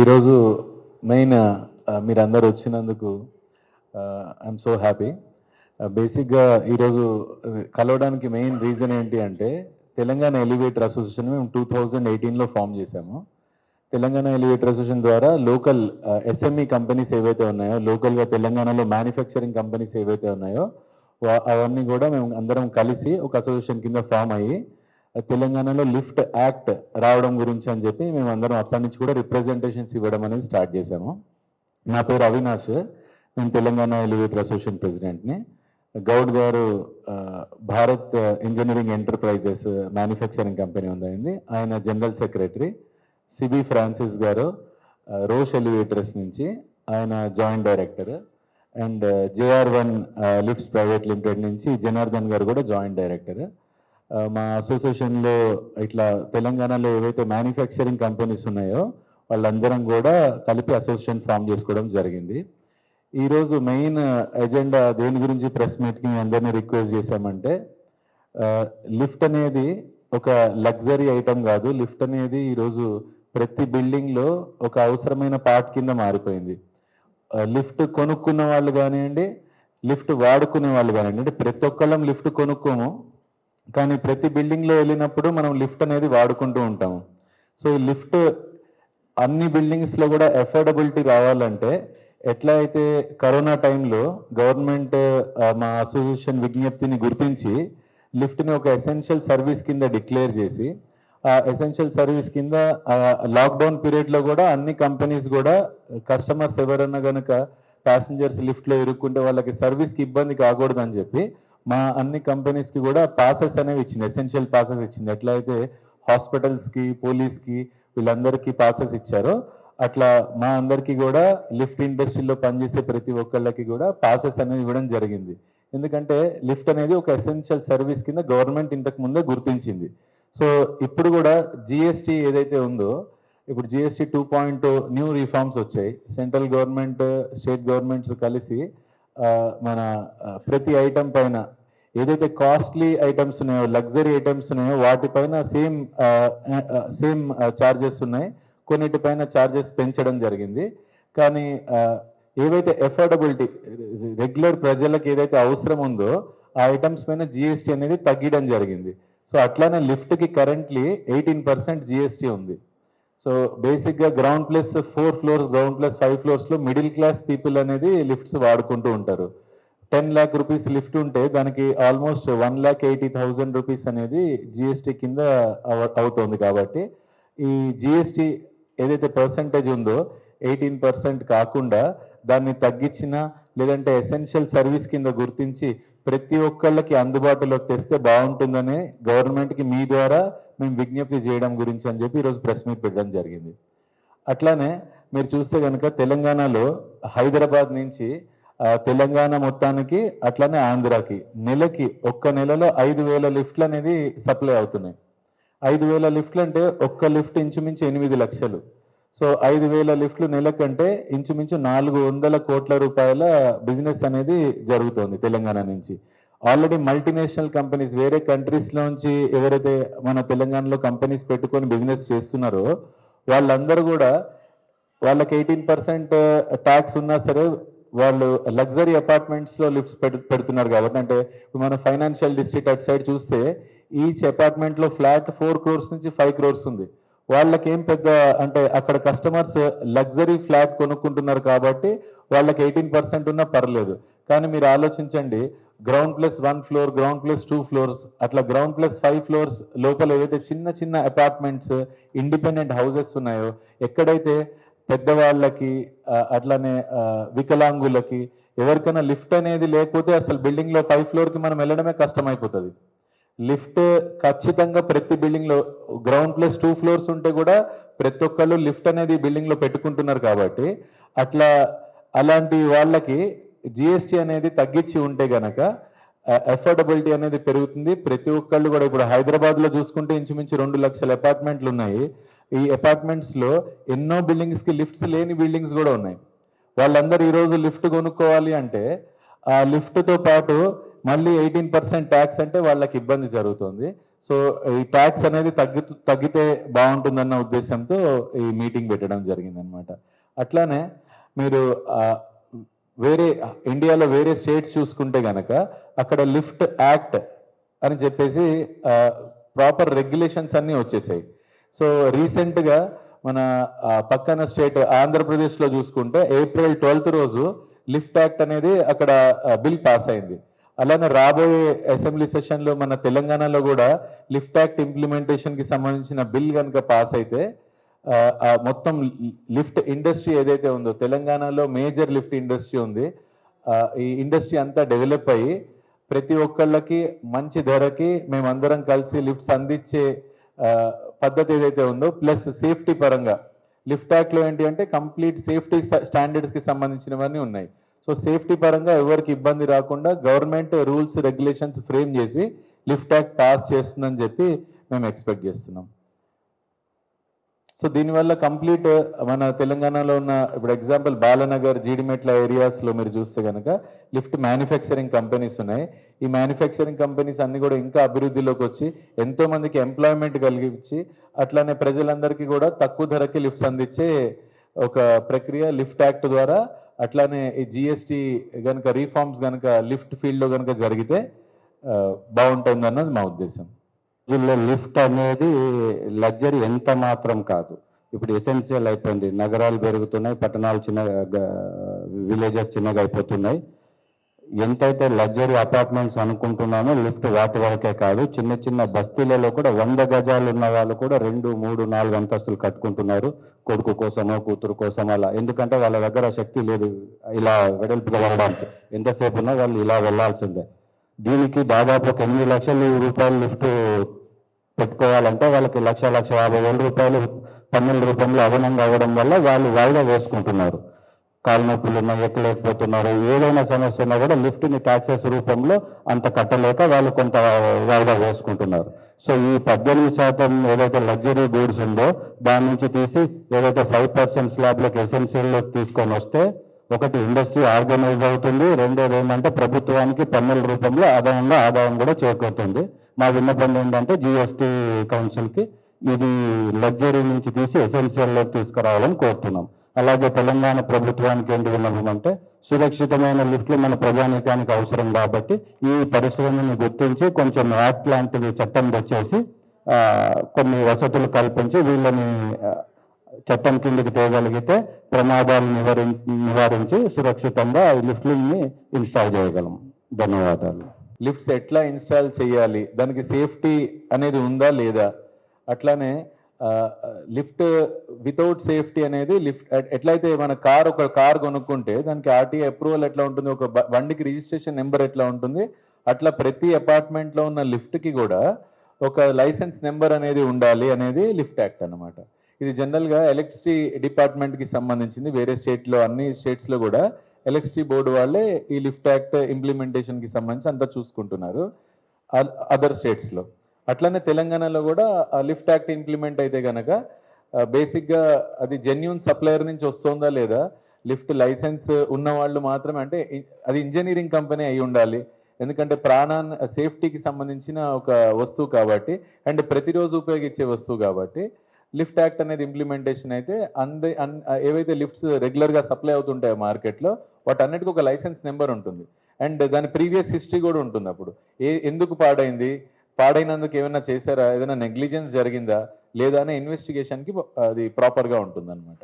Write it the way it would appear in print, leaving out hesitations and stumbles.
ఈరోజు మెయిన్ మీరందరూ వచ్చినందుకు ఐఎమ్ సో హ్యాపీ. బేసిక్గా ఈరోజు కలవడానికి మెయిన్ రీజన్ ఏంటి అంటే తెలంగాణ ఎలివేటర్ అసోసియేషన్ మేము 2018లో ఫామ్ చేశాము. తెలంగాణ ఎలివేటర్ అసోసియేషన్ ద్వారా లోకల్ ఎస్ఎంఈ కంపెనీస్ ఏవైతే ఉన్నాయో, లోకల్గా తెలంగాణలో మ్యానుఫ్యాక్చరింగ్ కంపెనీస్ ఏవైతే ఉన్నాయో అవన్నీ కూడా మేము అందరం కలిసి ఒక అసోసియేషన్ కింద ఫామ్ అయ్యి తెలంగాణలో లిఫ్ట్ యాక్ట్ రావడం గురించి అని చెప్పి మేము అందరం అప్పటి నుంచి కూడా రిప్రజెంటేషన్స్ ఇవ్వడం అనేది స్టార్ట్ చేశాము. నా పేరు అవినాష్, నేను తెలంగాణ ఎలివేటర్ అసోసియేషన్ ప్రెసిడెంట్ని. గౌడ్ గారు Bharat engineering enterprises manufacturing company ఉందండి, ఆయన జనరల్ సెక్రటరీ. సిబి ఫ్రాన్సిస్ గారు రోష్ ఎలివేటర్స్ నుంచి, ఆయన joint director. And JR1 lifts private limited నుంచి జనార్దన్ గారు కూడా జాయింట్ డైరెక్టర్. మా అసోసియేషన్లో ఇట్లా తెలంగాణలో ఏవైతే మ్యానుఫ్యాక్చరింగ్ కంపెనీస్ ఉన్నాయో వాళ్ళందరం కూడా కలిపి అసోసియేషన్ ఫామ్ చేసుకోవడం జరిగింది. ఈరోజు మెయిన్ ఎజెండా దేని గురించి ప్రెస్ మీట్కి మీ అందరినీ రిక్వెస్ట్ చేశామంటే, లిఫ్ట్ అనేది ఒక లగ్జరీ ఐటమ్ కాదు. లిఫ్ట్ అనేది ఈరోజు ప్రతి బిల్డింగ్లో ఒక అవసరమైన పార్ట్ కింద మారిపోయింది. లిఫ్ట్ కొనుక్కున్న వాళ్ళు కానివ్వండి, లిఫ్ట్ వాడుకునే వాళ్ళు కానివ్వండి, అంటే ప్రతి ఒక్కళ్ళం లిఫ్ట్ కొనుక్కోము, కానీ ప్రతి బిల్డింగ్లో వెళ్ళినప్పుడు మనం లిఫ్ట్ అనేది వాడుకుంటూ ఉంటాము. సో ఈ లిఫ్ట్ అన్ని బిల్డింగ్స్లో కూడా అఫోర్డబిలిటీ రావాలంటే, ఎట్లా అయితే కరోనా టైంలో గవర్నమెంట్ మా అసోసియేషన్ విజ్ఞప్తిని గుర్తించి లిఫ్ట్ని ఒక ఎసెన్షియల్ సర్వీస్ కింద డిక్లేర్ చేసి, ఆ ఎసెన్షియల్ సర్వీస్ కింద లాక్డౌన్ పీరియడ్లో కూడా అన్ని కంపెనీస్ కూడా కస్టమర్స్ ఎవరన్నా కనుక ప్యాసింజర్స్ లిఫ్ట్లో ఇరుక్కుంటే వాళ్ళకి సర్వీస్కి ఇబ్బంది కాకూడదని చెప్పి మా అన్ని కంపెనీస్కి కూడా పాసెస్ అనేవి ఇచ్చింది, ఎసెన్షియల్ పాసెస్ ఇచ్చింది. ఎట్లా అయితే హాస్పిటల్స్కి, పోలీస్కి వీళ్ళందరికీ పాసెస్ ఇచ్చారో అట్లా మా అందరికీ కూడా లిఫ్ట్ ఇండస్ట్రీలో పనిచేసే ప్రతి ఒక్కళ్ళకి కూడా పాసెస్ అనేవి ఇవ్వడం జరిగింది. ఎందుకంటే లిఫ్ట్ అనేది ఒక ఎసెన్షియల్ సర్వీస్ కింద గవర్నమెంట్ ఇంతకు ముందే గుర్తించింది. సో ఇప్పుడు కూడా GST ఏదైతే ఉందో, ఇప్పుడు GST 2.0 న్యూ రిఫార్మ్స్ వచ్చాయి. సెంట్రల్ గవర్నమెంట్, స్టేట్ గవర్నమెంట్స్ కలిసి మన ప్రతి ఐటమ్ పైన ఏదైతే కాస్ట్లీ ఐటమ్స్ ఉన్నాయో, లగ్జరీ ఐటమ్స్ ఉన్నాయో వాటిపైన సేమ్ ఛార్జెస్ ఉన్నాయి. కొన్నిటిపైన ఛార్జెస్ పెంచడం జరిగింది. కానీ ఏవైతే ఎఫోర్డబిలిటీ రెగ్యులర్ ప్రజలకు ఏదైతే అవసరం ఉందో ఆ ఐటమ్స్ పైన GST అనేది తగ్గడం జరిగింది. సో అట్లానే లిఫ్ట్కి కరెంట్లీ 18% GST ఉంది. సో బేసిక్గా ground plus 4 floors, ground plus 5 ఫ్లోర్స్లో మిడిల్ క్లాస్ పీపుల్ అనేది లిఫ్ట్స్ వాడుకుంటూ ఉంటారు. 10 lakh రూపీస్ లిఫ్ట్ ఉంటే దానికి ఆల్మోస్ట్ 1,80,000 రూపీస్ అనేది GST కింద అవుతుంది. కాబట్టి ఈ GST ఏదైతే పర్సంటేజ్ ఉందో 18% కాకుండా దాన్ని తగ్గించిన, లేదంటే ఎసెన్షియల్ సర్వీస్ కింద గుర్తించి ప్రతి ఒక్కళ్ళకి అందుబాటులోకి తెస్తే బాగుంటుందని గవర్నమెంట్కి మీ ద్వారా మేము విజ్ఞప్తి చేయడం గురించి అని చెప్పి ఈరోజు ప్రెస్ మీట్ పెట్టడం జరిగింది. అట్లానే మీరు చూస్తే కనుక తెలంగాణలో హైదరాబాద్ నుంచి తెలంగాణ మొత్తానికి అట్లానే ఆంధ్రాకి నెలకి ఒక్క నెలలో 5,000 లిఫ్ట్లు అనేది సప్లై అవుతున్నాయి. 5,000 లిఫ్ట్లు అంటే ఒక్క లిఫ్ట్ ఇంచుమించు 8 లక్షలు. సో 5,000 లిఫ్ట్లు నెలకంటే ఇంచుమించు 400 కోట్ల రూపాయల బిజినెస్ అనేది జరుగుతోంది తెలంగాణ నుంచి. ఆల్రెడీ మల్టీనేషనల్ కంపెనీస్ వేరే కంట్రీస్లోంచి ఎవరైతే మన తెలంగాణలో కంపెనీస్ పెట్టుకొని బిజినెస్ చేస్తున్నారో వాళ్ళందరూ కూడా వాళ్ళకి 18% ట్యాక్స్ ఉన్నా సరే వాళ్ళు లగ్జరీ అపార్ట్మెంట్స్లో లిఫ్ట్స్ పెడుతున్నారు. కాబట్టి అంటే మన ఫైనాన్షియల్ డిస్ట్రిక్ట్ అటు సైడ్ చూస్తే ఈచ్ అపార్ట్మెంట్లో ఫ్లాట్ 4 crores నుంచి 5 crores ఉంది. వాళ్ళకేం పెద్ద అంటే అక్కడ కస్టమర్స్ లగ్జరీ ఫ్లాట్ కొనుక్కుంటున్నారు కాబట్టి వాళ్ళకి 18% ఉన్నా పర్లేదు. కానీ మీరు ఆలోచించండి, ground plus 1 floor, ground plus 2 floors, అట్లా గ్రౌండ్ ప్లస్ 5 ఫ్లోర్స్ లోపల ఏదైతే చిన్న చిన్న అపార్ట్మెంట్స్, ఇండిపెండెంట్ హౌసెస్ ఉన్నాయో, ఎక్కడైతే పెద్దవాళ్ళకి అట్లానే వికలాంగులకి ఎవరికైనా లిఫ్ట్ అనేది లేకపోతే అసలు బిల్డింగ్లో 5 ఫ్లోర్కి మనం వెళ్ళడమే కష్టమైపోతుంది. లిఫ్ట్ ఖచ్చితంగా ప్రతి బిల్డింగ్లో గ్రౌండ్ ప్లస్ 2 ఫ్లోర్స్ ఉంటే కూడా ప్రతి ఒక్కళ్ళు లిఫ్ట్ అనేది బిల్డింగ్లో పెట్టుకుంటున్నారు. కాబట్టి అలాంటి వాళ్ళకి GST అనేది తగ్గించి ఉంటే గనక అఫోర్డబిలిటీ అనేది పెరుగుతుంది. ప్రతి ఒక్కళ్ళు కూడా ఇప్పుడు హైదరాబాద్లో చూసుకుంటే ఇంచుమించు 2 లక్షల అపార్ట్మెంట్లు ఉన్నాయి. ఈ అపార్ట్మెంట్స్లో ఎన్నో బిల్డింగ్స్కి లిఫ్ట్స్ లేని బిల్డింగ్స్ కూడా ఉన్నాయి. వాళ్ళందరూ ఈరోజు లిఫ్ట్ కొనుక్కోవాలి అంటే ఆ లిఫ్ట్తో పాటు మళ్ళీ 18% ట్యాక్స్ అంటే వాళ్ళకి ఇబ్బంది జరుగుతుంది. సో ఈ ట్యాక్స్ అనేది తగ్గితే బాగుంటుందన్న ఉద్దేశంతో ఈ మీటింగ్ పెట్టడం జరిగిందనమాట. అట్లానే మీరు వేరే ఇండియాలో వేరే స్టేట్స్ చూసుకుంటే గనక అక్కడ లిఫ్ట్ యాక్ట్ అని చెప్పేసి ప్రాపర్ రెగ్యులేషన్స్ అన్నీ వచ్చేసాయి. సో రీసెంట్గా మన పక్కన స్టేట్ ఆంధ్రప్రదేశ్లో చూసుకుంటే April 12th రోజు లిఫ్ట్ యాక్ట్ అనేది అక్కడ బిల్ పాస్ అయింది. అలానే రాబోయే అసెంబ్లీ సెషన్లో మన తెలంగాణలో కూడా లిఫ్ట్ యాక్ట్ ఇంప్లిమెంటేషన్కి సంబంధించిన బిల్ కనుక పాస్ అయితే మొత్తం లిఫ్ట్ ఇండస్ట్రీ ఏదైతే ఉందో తెలంగాణలో మేజర్ లిఫ్ట్ ఇండస్ట్రీ ఉంది, ఈ ఇండస్ట్రీ అంతా డెవలప్ అయ్యి ప్రతి ఒక్కళ్ళకి మంచి ధరకి మేమందరం కలిసి లిఫ్ట్స్ అందించే పద్ధతి ఏదైతే ఉందో, ప్లస్ సేఫ్టీ పరంగా లిఫ్ట్ యాక్ట్లో ఏంటి అంటే కంప్లీట్ సేఫ్టీ స్టాండర్డ్స్కి సంబంధించినవన్నీ ఉన్నాయి. సో సేఫ్టీ పరంగా ఎవరికి ఇబ్బంది రాకుండా గవర్నమెంట్ రూల్స్ రెగ్యులేషన్స్ ఫ్రేమ్ చేసి లిఫ్ట్ యాక్ట్ పాస్ చేస్తుందని చెప్పి మేము ఎక్స్పెక్ట్ చేస్తున్నాం. సో దీనివల్ల కంప్లీట్ మన తెలంగాణలో ఉన్న ఇప్పుడు ఎగ్జాంపుల్ బాలనగర్, జీడిమెట్ల ఏరియాస్లో మీరు చూస్తే కనుక లిఫ్ట్ మ్యానుఫ్యాక్చరింగ్ కంపెనీస్ ఉన్నాయి. ఈ మ్యానుఫ్యాక్చరింగ్ కంపెనీస్ అన్నీ కూడా ఇంకా అభివృద్ధిలోకి వచ్చి ఎంతోమందికి ఎంప్లాయ్మెంట్ కలిగించి అట్లానే ప్రజలందరికీ కూడా తక్కువ ధరకి లిఫ్ట్స్ అందించే ఒక ప్రక్రియ లిఫ్ట్ యాక్ట్ ద్వారా, అట్లానే ఈ జిఎస్టీ కనుక రీఫార్మ్స్ కనుక లిఫ్ట్ ఫీల్డ్లో కనుక జరిగితే బాగుంటుంది అన్నది మా ఉద్దేశం. వీళ్ళ లిఫ్ట్ అనేది లగ్జరీ ఎంత మాత్రం కాదు, ఇప్పుడు ఎసెన్షియల్ అయిపోయింది. నగరాలు పెరుగుతున్నాయి, పట్టణాలు విలేజెస్ చిన్నగా అయిపోతున్నాయి. ఎంతైతే లగ్జరీ అపార్ట్మెంట్స్ అనుకుంటున్నామో లిఫ్ట్ వాటి వరకే కాదు, చిన్న చిన్న బస్తీలలో కూడా 100 గజాలు ఉన్న వాళ్ళు కూడా 2, 3, 4 అంతస్తులు కట్టుకుంటున్నారు, కొడుకు కోసమో కూతురు కోసం అలా. ఎందుకంటే వాళ్ళ దగ్గర శక్తి లేదు ఇలా వెడల్పుగా వెళ్ళడానికి, ఎంతసేపు ఉన్నా వాళ్ళు ఇలా వెళ్ళాల్సిందే. దీనికి దాదాపు 8 లక్షల రూపాయలు లిఫ్ట్ పెట్టుకోవాలంటే వాళ్ళకి 1,50,000 రూపాయలు పన్నుల రూపంలో అదనంగా అవ్వడం వల్ల వాళ్ళు వాయిదా వేసుకుంటున్నారు. కాలు నొప్పులు ఉన్నా ఎక్కలేకపోతున్నారు, ఏదైనా సమస్య ఉన్నా కూడా లిఫ్ట్ని ట్యాక్సెస్ రూపంలో అంత కట్టలేక వాళ్ళు కొంత వాయిదా వేసుకుంటున్నారు. సో ఈ 18% ఏదైతే లగ్జరీ గూడ్స్ ఉందో దాని నుంచి తీసి ఏదైతే 5% స్లాబ్లకు ఎసెన్షియల్లోకి తీసుకొని వస్తే ఒకటి ఇండస్ట్రీ ఆర్గనైజ్ అవుతుంది, రెండోది ఏంటంటే ప్రభుత్వానికి పన్నుల రూపంలో ఆదాయం కూడా చేకూరుతుంది. మా విన్నపం ఏంటంటే జిఎస్టీ కౌన్సిల్కి ఇది లగ్జరీ నుంచి తీసి ఎసెన్షియల్లోకి తీసుకురావాలని కోరుతున్నాం. అలాగే తెలంగాణ ప్రభుత్వానికి ఏంటి విన్నపం అంటే సురక్షితమైన లిఫ్ట్లు మన ప్రజానీకానికి అవసరం కాబట్టి ఈ పరిశ్రమని గుర్తించి కొంచెం యాక్ట్ లాంటివి చట్టం తెచ్చేసి కొన్ని వసతులు కల్పించి వీళ్ళని చట్టం కిందకి తేగలిగితే ప్రమాదాలు నివారించి సురక్షితంగా లిఫ్ట్ని ఇన్స్టాల్ చేయగలం. ధన్యవాదాలు. లిఫ్ట్స్ ఎట్లా ఇన్స్టాల్ చేయాలి, దానికి సేఫ్టీ అనేది ఉందా లేదా, అట్లానే లిఫ్ట్ వితౌట్ సేఫ్టీ అనేది లిఫ్ట్ ఎట్లయితే మన ఒక కార్ కొనుక్కుంటే దానికి ఆర్టీఏ అప్రూవల్ ఎట్లా ఉంటుంది, ఒక బండికి రిజిస్ట్రేషన్ నెంబర్ ఎట్లా ఉంటుంది, అట్లా ప్రతి అపార్ట్మెంట్లో ఉన్న లిఫ్ట్కి కూడా ఒక లైసెన్స్ నెంబర్ అనేది ఉండాలి అనేది లిఫ్ట్ యాక్ట్ అన్నమాట. ఇది జనరల్గా ఎలక్ట్రిసిటీ డిపార్ట్మెంట్కి సంబంధించింది. వేరే స్టేట్లో అన్ని స్టేట్స్లో కూడా ఎలక్ట్రిసిటీ బోర్డు వాళ్ళే ఈ లిఫ్ట్ యాక్ట్ ఇంప్లిమెంటేషన్కి సంబంధించి అంతా చూసుకుంటున్నారు అదర్ స్టేట్స్లో. అట్లనే తెలంగాణలో కూడా లిఫ్ట్ యాక్ట్ ఇంప్లిమెంట్ అయితే కనుక బేసిక్గా అది జెన్యూన్ సప్లయర్ నుంచి వస్తుందా లేదా, లిఫ్ట్ లైసెన్స్ ఉన్న వాళ్ళు మాత్రమే, అంటే అది ఇంజనీరింగ్ కంపెనీ అయి ఉండాలి, ఎందుకంటే సేఫ్టీకి సంబంధించిన ఒక వస్తువు కాబట్టి అండ్ ప్రతిరోజు ఉపయోగించే వస్తువు కాబట్టి లిఫ్ట్ యాక్ట్ అనేది ఇంప్లిమెంటేషన్ అయితే ఏవైతే లిఫ్ట్స్ రెగ్యులర్గా సప్లై అవుతుంటాయో మార్కెట్లో వాటన్నిటికీ ఒక లైసెన్స్ నెంబర్ ఉంటుంది అండ్ దాని ప్రీవియస్ హిస్టరీ కూడా ఉంటుంది. అప్పుడు ఎందుకు పాడైనందుకు ఏమైనా చేశారా, ఏదైనా నెగ్లిజెన్స్ జరిగిందా లేదా అనే ఇన్వెస్టిగేషన్కి అది ప్రాపర్గా ఉంటుంది అన్నమాట.